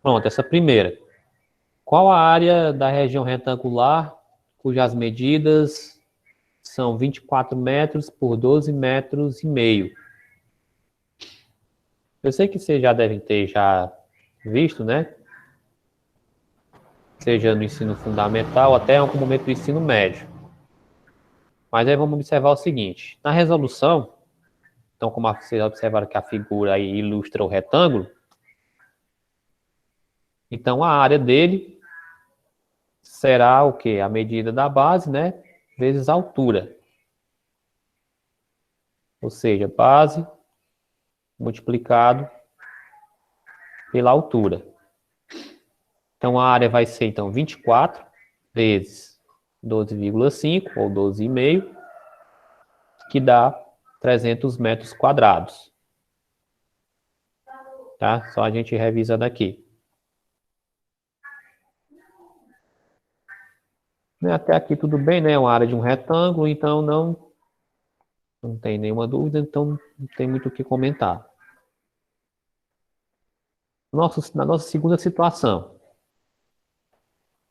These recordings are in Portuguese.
Pronto, essa primeira. Qual a área da região retangular cujas medidas são 24 metros por 12 metros e meio? Eu sei que vocês já devem ter já visto, né? Seja no ensino fundamental até algum momento do ensino médio. Mas aí vamos observar o seguinte. Na resolução, então como vocês observaram que a figura aí ilustra o retângulo, então a área dele será o quê? A medida da base, né? Vezes a altura. Ou seja, base multiplicado pela altura. Então a área vai ser então 24 vezes 12,5 ou 12,5, que dá 300 metros quadrados. Tá? Só a gente revisando aqui. Até aqui tudo bem, né? É uma área de um retângulo, então não tem nenhuma dúvida, então não tem muito o que comentar. Na nossa segunda situação.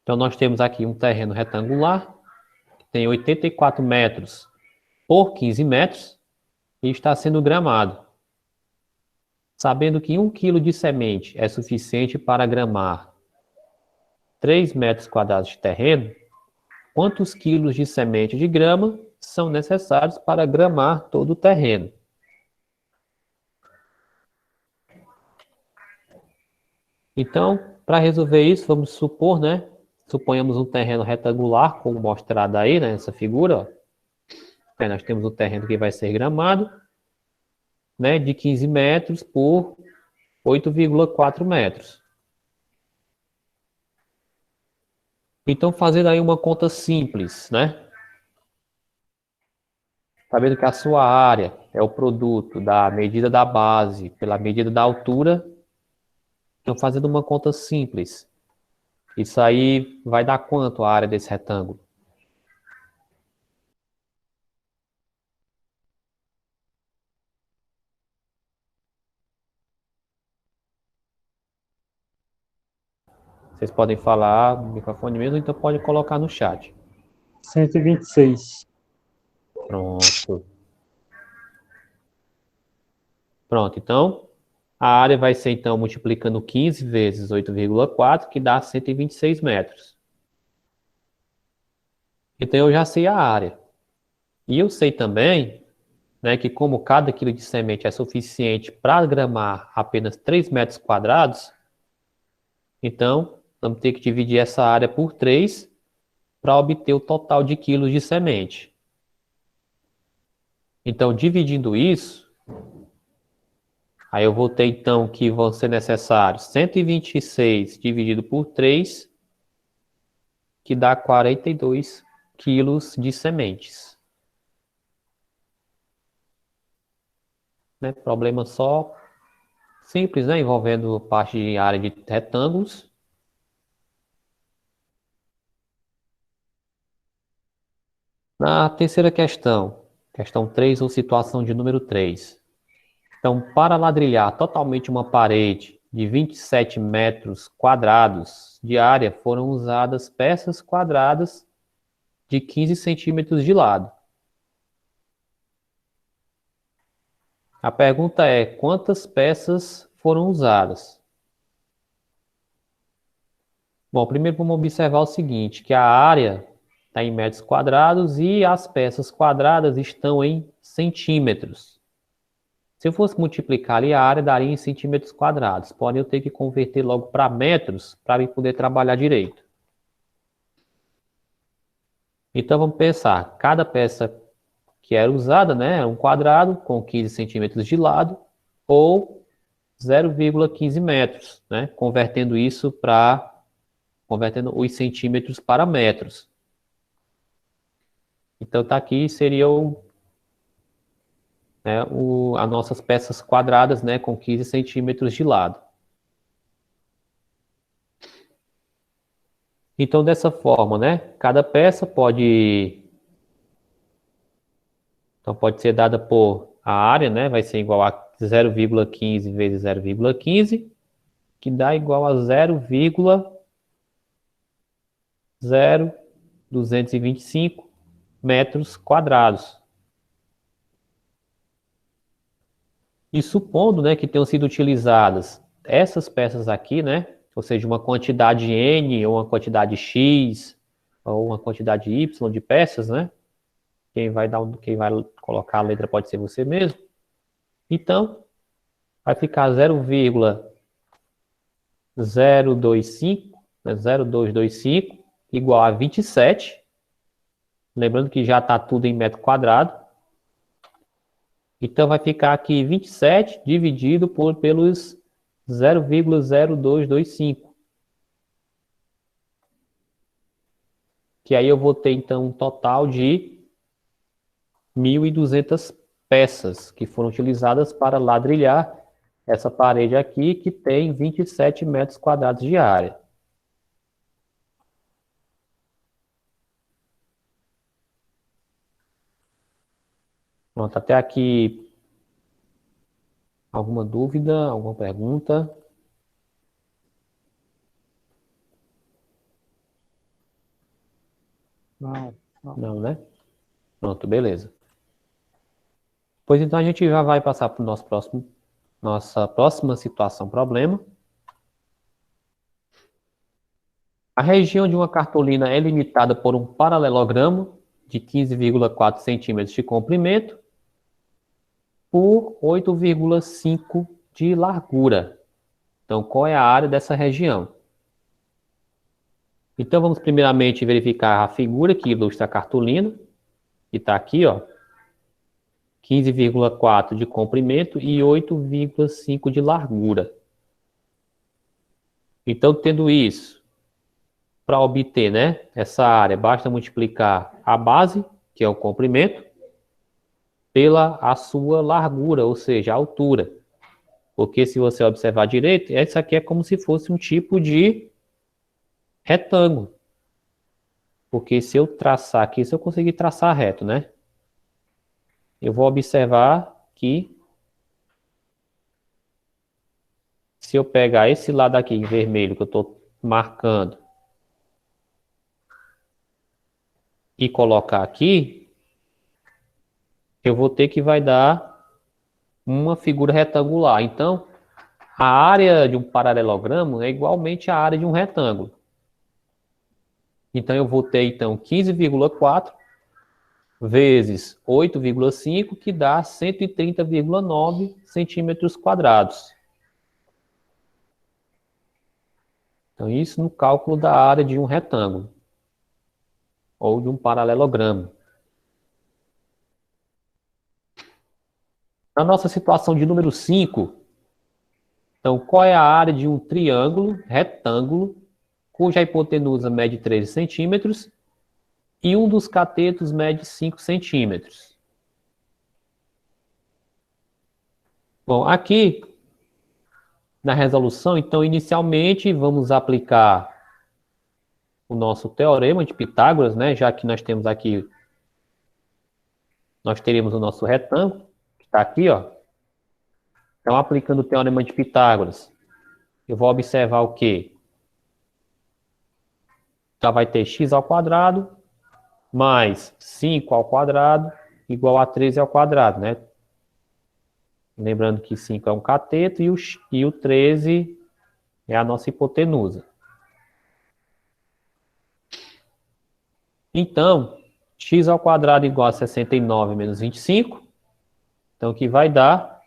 Então nós temos aqui um terreno retangular, que tem 84 metros por 15 metros, e está sendo gramado. Sabendo que 1 quilo de semente é suficiente para gramar 3 metros quadrados de terreno, quantos quilos de semente de grama são necessários para gramar todo o terreno? Então, para resolver isso, vamos supor, né? Suponhamos um terreno retangular, como mostrado aí nessa figura. Ó. Nós temos um terreno que vai ser gramado, né, de 15 metros por 8,4 metros. Então, fazendo aí uma conta simples, né? Sabendo que a sua área é o produto da medida da base pela medida da altura, então fazendo uma conta simples. Isso aí vai dar quanto a área desse retângulo? Vocês podem falar no microfone mesmo, então pode colocar no chat. 126. Pronto. Pronto, então a área vai ser então multiplicando 15 vezes 8,4, que dá 126 metros. Então eu já sei a área. E eu sei também, né, que como cada quilo de semente é suficiente para gramar apenas 3 metros quadrados, então vamos ter que dividir essa área por 3 para obter o total de quilos de semente. Então, dividindo isso, aí eu vou ter então que vão ser necessários 126 dividido por 3, que dá 42 quilos de sementes. Né? Problema só simples, né? Envolvendo parte de área de retângulos. Na terceira questão, questão 3 ou situação de número 3. Então, para ladrilhar totalmente uma parede de 27 metros quadrados de área, foram usadas peças quadradas de 15 centímetros de lado. A pergunta é: quantas peças foram usadas? Bom, primeiro vamos observar o seguinte, que a área está em metros quadrados e as peças quadradas estão em centímetros. Se eu fosse multiplicar ali a área, daria em centímetros quadrados. Porém, eu tenho que converter logo para metros para eu poder trabalhar direito. Então, vamos pensar, cada peça que era usada, né, é um quadrado com 15 centímetros de lado ou 0,15 metros, né, convertendo os centímetros para metros. Então, tá aqui seria as nossas peças quadradas, né, com 15 centímetros de lado. Então, dessa forma, né, cada peça pode ser dada por a área, né, vai ser igual a 0,15 vezes 0,15, que dá igual a 0,0225 metros quadrados. E supondo, né, que tenham sido utilizadas essas peças aqui, né, ou seja, uma quantidade N ou uma quantidade X ou uma quantidade Y de peças, né? Quem vai colocar a letra pode ser você mesmo. Então, vai ficar 0,025, né, 0,225 igual a 27. Lembrando que já está tudo em metro quadrado. Então vai ficar aqui 27 dividido pelos 0,0225. Que aí eu vou ter então um total de 1.200 peças que foram utilizadas para ladrilhar essa parede aqui, que tem 27 metros quadrados de área. Pronto, até aqui alguma dúvida, alguma pergunta? Não, não. Não, né? Pronto, beleza. Pois então a gente já vai passar para o nossa próxima situação problema. A região de uma cartolina é limitada por um paralelogramo de 15,4 centímetros de comprimento por 8,5 de largura. Então, qual é a área dessa região? Então, vamos primeiramente verificar a figura que ilustra a cartolina, que está aqui, ó, 15,4 de comprimento e 8,5 de largura. Então, tendo isso, para obter, né, essa área, basta multiplicar a base, que é o comprimento, pela a sua largura, ou seja, a altura. Porque se você observar direito, essa aqui é como se fosse um tipo de retângulo. Porque se eu traçar aqui, se eu conseguir traçar reto, né? Eu vou observar que se eu pegar esse lado aqui em vermelho que eu estou marcando e colocar aqui, eu vou ter que vai dar uma figura retangular. Então, a área de um paralelogramo é igualmente a área de um retângulo. Então, eu vou ter, então, 15,4 vezes 8,5, que dá 130,9 centímetros quadrados. Então, isso no cálculo da área de um retângulo ou de um paralelogramo. Na nossa situação de número 5, então, qual é a área de um triângulo retângulo cuja hipotenusa mede 13 centímetros e um dos catetos mede 5 centímetros? Bom, aqui na resolução, então, inicialmente vamos aplicar o nosso teorema de Pitágoras, né? Já que nós temos aqui, nós teríamos o nosso retângulo, que está aqui, ó. Então, aplicando o teorema de Pitágoras, eu vou observar o quê? Já vai ter x ao quadrado mais 5 ao quadrado igual a 13 ao quadrado, né? Lembrando que 5 é um cateto e o 13 é a nossa hipotenusa. Então, x ao quadrado igual a 69 menos 25. Então, o que vai dar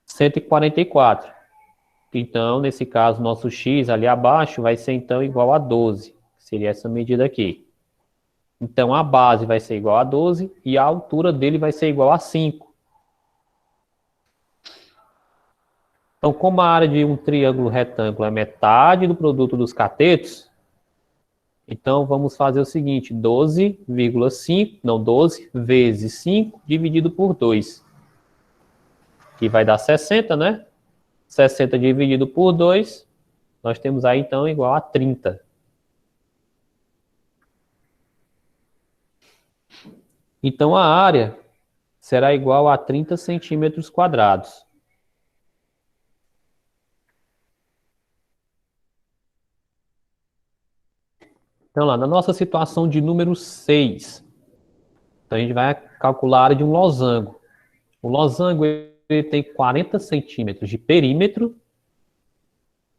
144. Então, nesse caso, nosso x ali abaixo vai ser, então, igual a 12. Seria essa medida aqui. Então, a base vai ser igual a 12 e a altura dele vai ser igual a 5. Então, como a área de um triângulo retângulo é metade do produto dos catetos, então vamos fazer o seguinte, 12,5, não, 12 vezes 5 dividido por 2. Que vai dar 60, né? 60 dividido por 2, nós temos aí então igual a 30. Então a área será igual a 30 centímetros quadrados. Então, lá, na nossa situação de número 6, então a gente vai calcular a área de um losango. O losango ele tem 40 centímetros de perímetro.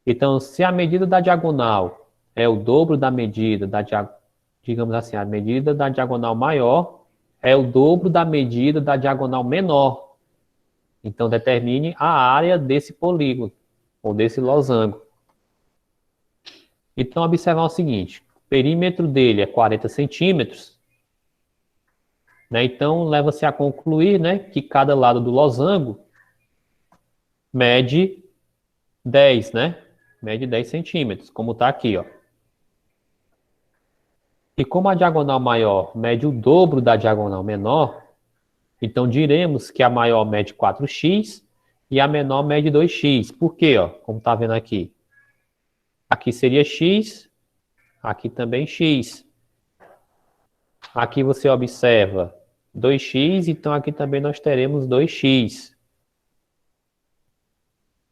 Então, se a medida da diagonal é o dobro da medida digamos assim, a medida da diagonal maior é o dobro da medida da diagonal menor. Então, determine a área desse polígono, ou desse losango. Então, observar o seguinte, o perímetro dele é 40 centímetros, né? Então, leva-se a concluir, né, que cada lado do losango mede 10, né? Mede 10 centímetros, como está aqui, ó. E como a diagonal maior mede o dobro da diagonal menor, então diremos que a maior mede 4x e a menor mede 2x. Por quê? Ó? Como está vendo aqui. Aqui seria x, aqui também x. Aqui você observa 2x, então aqui também nós teremos 2x.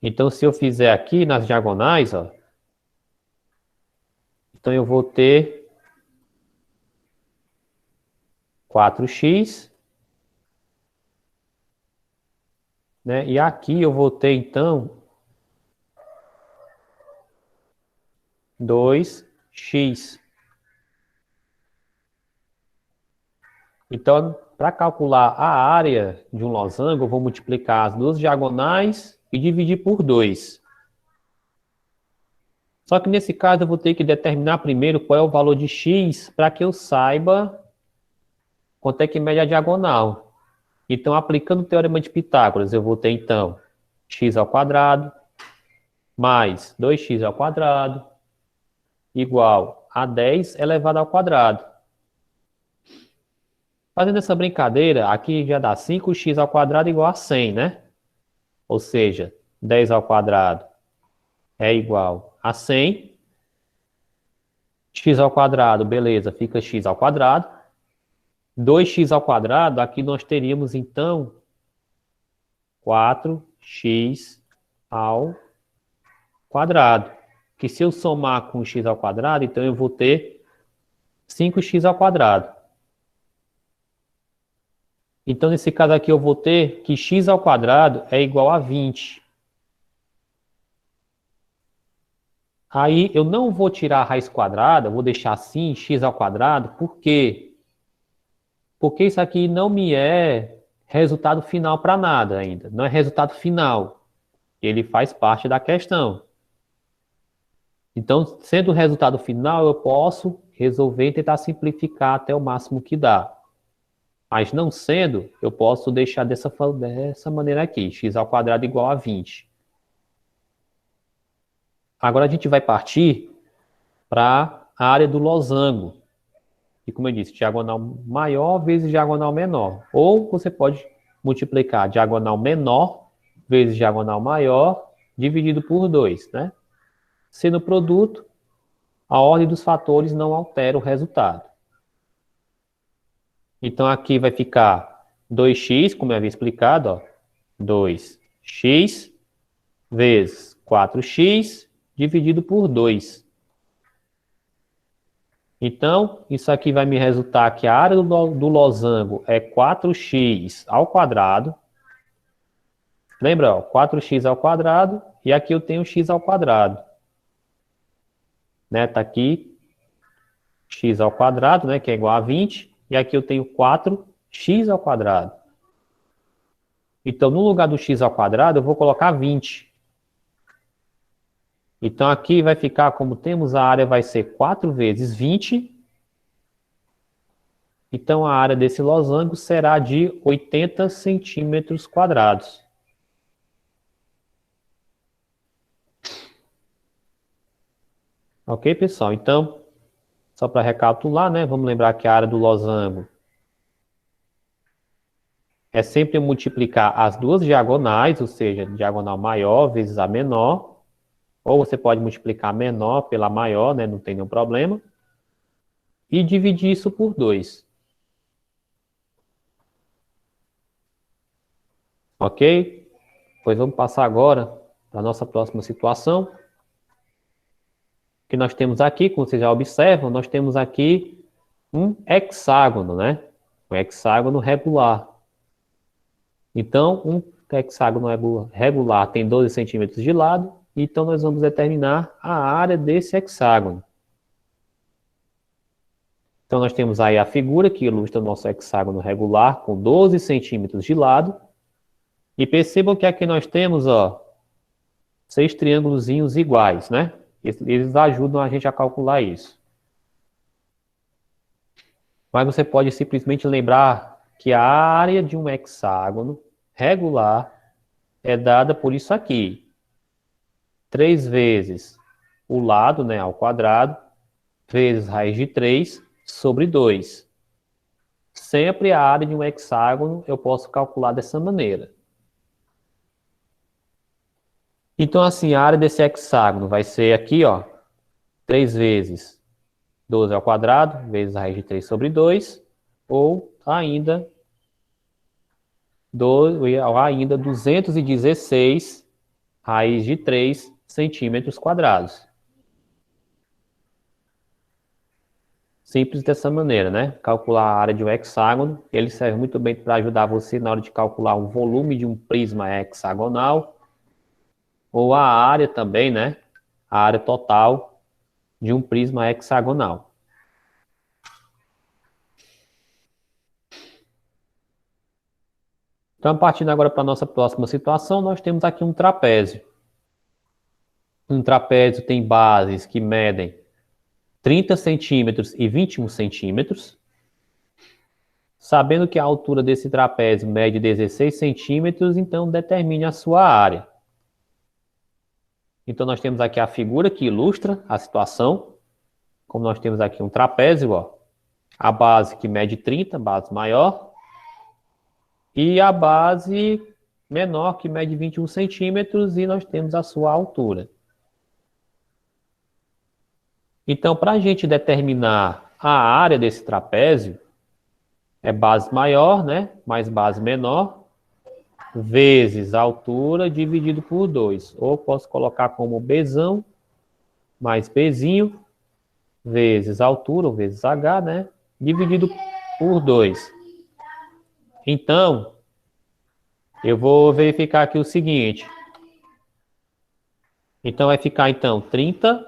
Então, se eu fizer aqui nas diagonais, ó, então eu vou ter 4x, né? E aqui eu vou ter, então, 2x. Então, para calcular a área de um losango, eu vou multiplicar as duas diagonais e dividir por 2. Só que nesse caso eu vou ter que determinar primeiro qual é o valor de x para que eu saiba quanto é que mede a diagonal. Então, aplicando o teorema de Pitágoras, eu vou ter então x ao quadrado mais 2x ao quadrado igual a 10 elevado ao quadrado. Fazendo essa brincadeira, aqui já dá 5x ao quadrado igual a 100, né? Ou seja, 10 ao quadrado é igual a 100. X ao quadrado, beleza, fica x ao quadrado. 2x ao quadrado, aqui nós teríamos então 4x ao quadrado. Que se eu somar com x ao quadrado, então eu vou ter 5x ao quadrado. Então, nesse caso aqui, eu vou ter que x ao quadrado é igual a 20. Aí, eu não vou tirar a raiz quadrada, vou deixar assim, x ao quadrado, por quê? Porque isso aqui não me é resultado final para nada ainda. Não é resultado final. Ele faz parte da questão. Então, sendo o resultado final, eu posso resolver e tentar simplificar até o máximo que dá. Mas não sendo, eu posso deixar dessa maneira aqui, x ao quadrado igual a 20. Agora a gente vai partir para a área do losango. E como eu disse, diagonal maior vezes diagonal menor. Ou você pode multiplicar diagonal menor vezes diagonal maior dividido por 2, né? Sendo produto, a ordem dos fatores não altera o resultado. Então aqui vai ficar 2x, como eu havia explicado, ó, 2x vezes 4x dividido por 2. Então, isso aqui vai me resultar que a área do losango é 4x ao quadrado. Lembra, ó, 4x ao quadrado, e aqui eu tenho x ao quadrado. Né? Tá aqui x ao quadrado, né, que é igual a 20, e aqui eu tenho 4x ao quadrado. Então, no lugar do x ao quadrado, eu vou colocar 20. Então, aqui vai ficar, como temos, a área vai ser 4 vezes 20. Então, a área desse losango será de 80 centímetros quadrados. Ok, pessoal? Então, só para recapitular, né? Vamos lembrar que a área do losango é sempre multiplicar as duas diagonais, ou seja, diagonal maior vezes a menor. Ou você pode multiplicar a menor pela maior, né? Não tem nenhum problema. E dividir isso por 2. Ok? Pois vamos passar agora para a nossa próxima situação. que nós temos aqui, como vocês já observam, nós temos aqui um hexágono, né? Um hexágono regular. Então, um hexágono regular tem 12 centímetros de lado, então nós vamos determinar a área desse hexágono. Então, nós temos aí a figura que ilustra o nosso hexágono regular com 12 centímetros de lado. E percebam que aqui nós temos, ó, 6 triângulozinhos iguais, né? Eles ajudam a gente a calcular isso. Mas você pode simplesmente lembrar que a área de um hexágono regular é dada por isso aqui. 3 vezes o lado, né, ao quadrado, vezes raiz de 3 sobre 2. Sempre a área de um hexágono eu posso calcular dessa maneira. Então, assim, a área desse hexágono vai ser aqui, ó, 3 vezes 12 ao quadrado, vezes a raiz de 3 sobre 2, ou ainda 216 raiz de 3 centímetros quadrados. Simples dessa maneira, né? Calcular a área de um hexágono, ele serve muito bem para ajudar você na hora de calcular o volume de um prisma hexagonal, ou a área também, né? A área total de um prisma hexagonal. Então, partindo agora para a nossa próxima situação, nós temos aqui um trapézio. Um trapézio tem bases que medem 30 centímetros e 21 centímetros. Sabendo que a altura desse trapézio mede 16 centímetros, então determine a sua área. Então nós temos aqui a figura que ilustra a situação. Como nós temos aqui um trapézio, ó, a base que mede 30, base maior, e a base menor que mede 21 centímetros, e nós temos a sua altura. Então, para a gente determinar a área desse trapézio, é base maior, né, mais base menor, vezes a altura dividido por 2. Ou posso colocar como Bzão mais Bzinho, vezes a altura, ou vezes H, né, dividido por 2. Então, eu vou verificar aqui o seguinte. Então, vai ficar, então, 30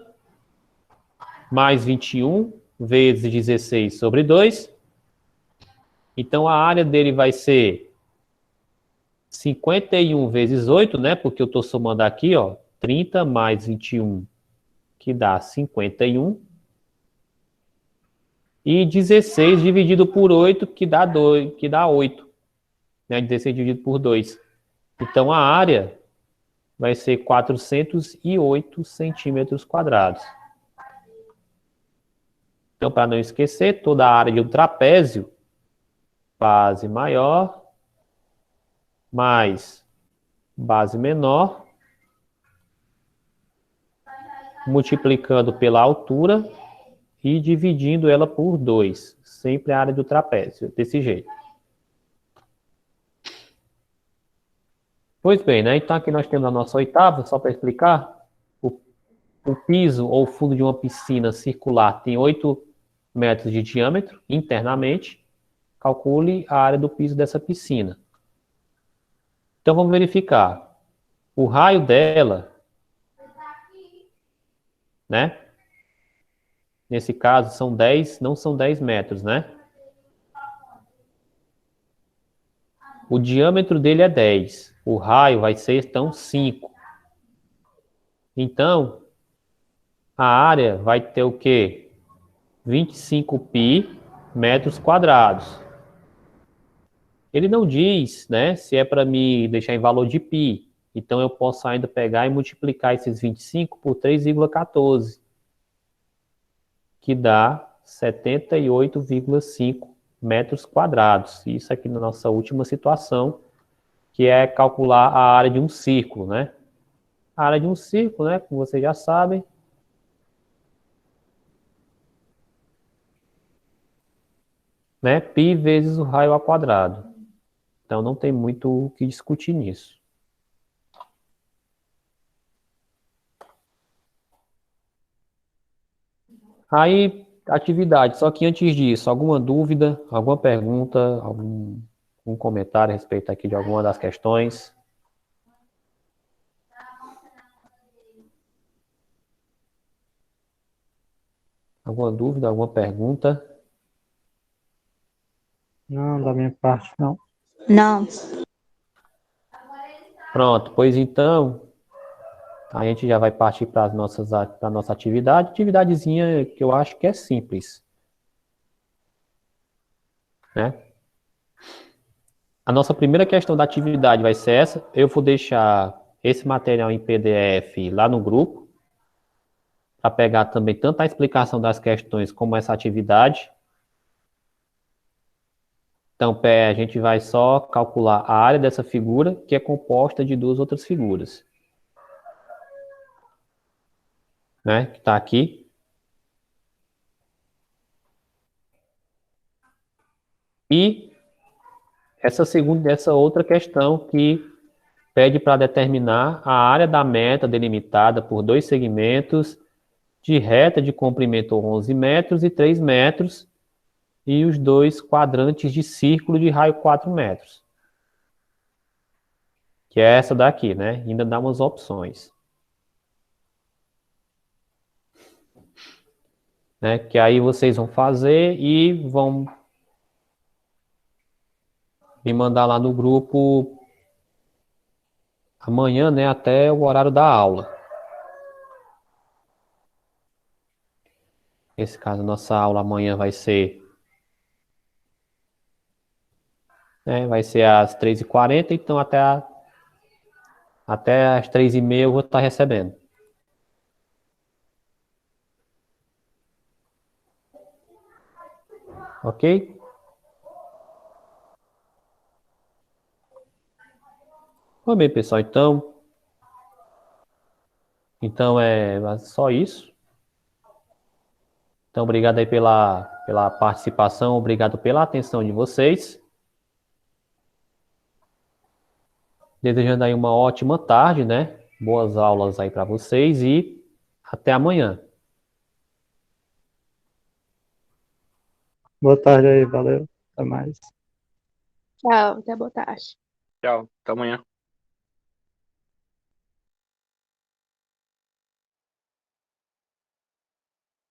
mais 21 vezes 16 sobre 2. Então, a área dele vai ser 51 vezes 8, né? Porque eu estou somando aqui, ó, 30 mais 21, que dá 51. E 16 dividido por 8, que dá 2, que dá 8. Né? 16 dividido por 2. Então, a área vai ser 408 centímetros quadrados. Então, para não esquecer, toda a área de um trapézio, base maior, mais base menor, multiplicando pela altura e dividindo ela por 2. Sempre a área do trapézio, desse jeito. Pois bem, né? Então aqui nós temos a nossa oitava, só para explicar. O piso ou fundo de uma piscina circular tem 8 metros de diâmetro internamente. Calcule a área do piso dessa piscina. Então vamos verificar. O raio dela, né? Nesse caso são 10, não são 10 metros, né? O diâmetro dele é 10. O raio vai ser, então, 5. Então, a área vai ter o quê? 25π metros quadrados. Ele não diz, né, se é para me deixar em valor de π. Então, eu posso ainda pegar e multiplicar esses 25 por 3,14, que dá 78,5 metros quadrados. Isso aqui na nossa última situação, que é calcular a área de um círculo, né? A área de um círculo, né, como vocês já sabem, né, π vezes o raio ao quadrado. Então não tem muito o que discutir nisso. Aí, atividade. Só que antes disso, alguma dúvida, alguma pergunta, algum comentário a respeito aqui de alguma das questões? Alguma dúvida, alguma pergunta? Não, da minha parte, não. Não. Pronto, pois então, a gente já vai partir para a nossa atividade. Atividadezinha que eu acho que é simples, né? A nossa primeira questão da atividade vai ser essa. Eu vou deixar esse material em PDF lá no grupo, para pegar também tanto a explicação das questões como essa atividade. Então, a gente vai só calcular a área dessa figura, que é composta de duas outras figuras, né? Que está aqui. E essa outra questão que pede para determinar a área da meta delimitada por dois segmentos de reta de comprimento 11 metros e 3 metros e os dois quadrantes de círculo de raio 4 metros. Que é essa daqui, né? Ainda dá umas opções. Né? Que aí vocês vão fazer e vão me mandar lá no grupo amanhã, né? Até o horário da aula. Nesse caso, nossa aula amanhã vai ser às 3h40, então até às 3h30 eu vou estar recebendo. Ok? Bom, bem, pessoal, então é só isso. Então, obrigado aí pela participação, obrigado pela atenção de vocês. Desejando aí uma ótima tarde, né? Boas aulas aí para vocês e até amanhã. Boa tarde aí, valeu. Até mais. Tchau, até boa tarde. Tchau, até amanhã.